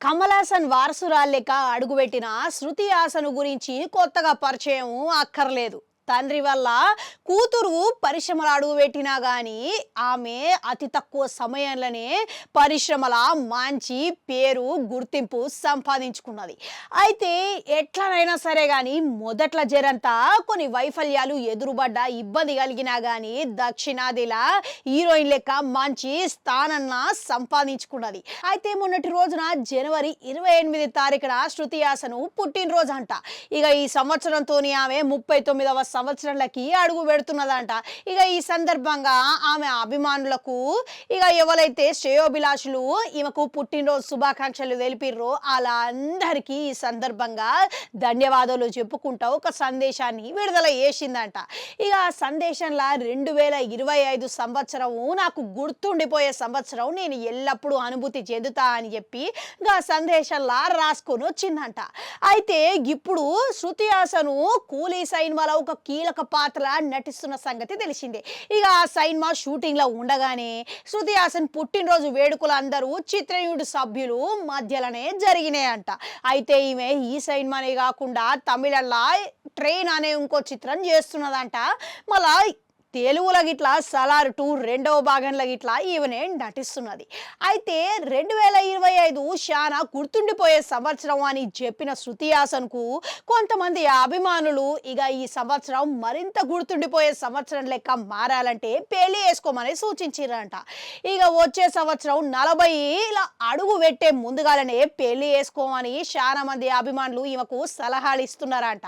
కమల్ హాసన్ వారసురాలు లెక్క అడుగుపెట్టిన శృతి హాసన్ గురించి కొత్తగా పరిచయం అక్కర్లేదు. తండ్రి వల్ల కూతురు పరిశ్రమలు అడుగుపెట్టినా కానీ ఆమె అతి తక్కువ సమయంలోనే పరిశ్రమల మంచి పేరు గుర్తింపు సంపాదించుకున్నది. అయితే ఎట్లనైనా సరే కానీ మొదట్ల జరంతా కొన్ని వైఫల్యాలు ఎదురుపడ్డ ఇబ్బంది కలిగినా కానీ దక్షిణాదిలా హీరోయిన్ లెక్క మంచి స్థానాన్ని సంపాదించుకున్నది. అయితే మొన్నటి రోజున జనవరి 28 తారీఖున శృతి హాసన్ పుట్టినరోజు అంట. ఇక ఈ సంవత్సరంతోని ఆమె 39వ సంవత్సరంలోకి అడుగు పెడుతున్నదంట. ఇక ఈ సందర్భంగా ఆమె అభిమానులకు ఇక ఎవరైతే శ్రేయోభిలాషులు ఈమెకు పుట్టినరోజు శుభాకాంక్షలు తెలిపిర్రో అలా అందరికీ ఈ సందర్భంగా ధన్యవాదాలు చెప్పుకుంటూ ఒక సందేశాన్ని విడుదల చేసిందంట. ఇక ఆ సందేశంలో 2025 సంవత్సరము నాకు గుర్తుండిపోయే సంవత్సరం, నేను ఎల్లప్పుడూ అనుభూతి చెందుతా అని చెప్పి ఆ సందేశంలా రాసుకొని వచ్చిందంట. అయితే ఇప్పుడు శృతి హాసన్ కూలీ సినిమాలో ఒక కీలక పాత్ర నటిస్తున్న సంగతి తెలిసిందే. ఇక ఆ సినిమా షూటింగ్ లో ఉండగానే శృతి హాసన్ పుట్టినరోజు వేడుకలు అందరూ చిత్రయూనిట్ సభ్యులు మధ్యలోనే జరిగినాయంట. అయితే ఈమె ఈ సినిమానే కాకుండా తమిళంలో ట్రైన్ అనే ఇంకో చిత్రం చేస్తున్నదంట. మళ్ళా తెలుగులో గిట్లా సలార్ 2 రెండవ భాగంలో గిట్లా ఈమెనే నటిస్తున్నది. అయితే 2025 చాలా గుర్తుండిపోయే సంవత్సరం అని చెప్పిన శృతి హాసన్కు కొంతమంది అభిమానులు ఇక ఈ సంవత్సరం మరింత గుర్తుండిపోయే సంవత్సరం లెక్క మారాలంటే పెళ్లి చేసుకోమని సూచించారంట. ఇక వచ్చే సంవత్సరం 40 అడుగు పెట్టే ముందుగానే పెళ్లి చేసుకోమని చాలా మంది అభిమానులు ఈమెకు సలహాలు ఇస్తున్నారంట.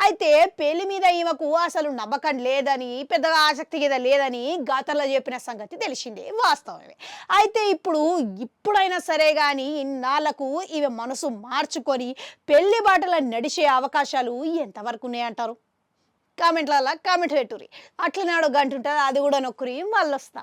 అయితే పెళ్లి మీద ఈమెకు అసలు నమ్మకం లేదని, పెద్దగా ఆసక్తి లేదని గతంలో చెప్పిన సంగతి తెలిసిందే, వాస్తవమే. అయితే ఇప్పుడైనా సరే కానీ ఇన్నాళ్లకు ఈమె మనసు మార్చుకొని పెళ్లి బాటలో నడిచే అవకాశాలు ఎంతవరకు ఉన్నాయంటారు? కామెంట్లలో కామెంట్ పెట్టుర్రి. అట్లనే గంట ఉంటుంది, అది కూడా నొక్కురి, మళ్ళొస్తా.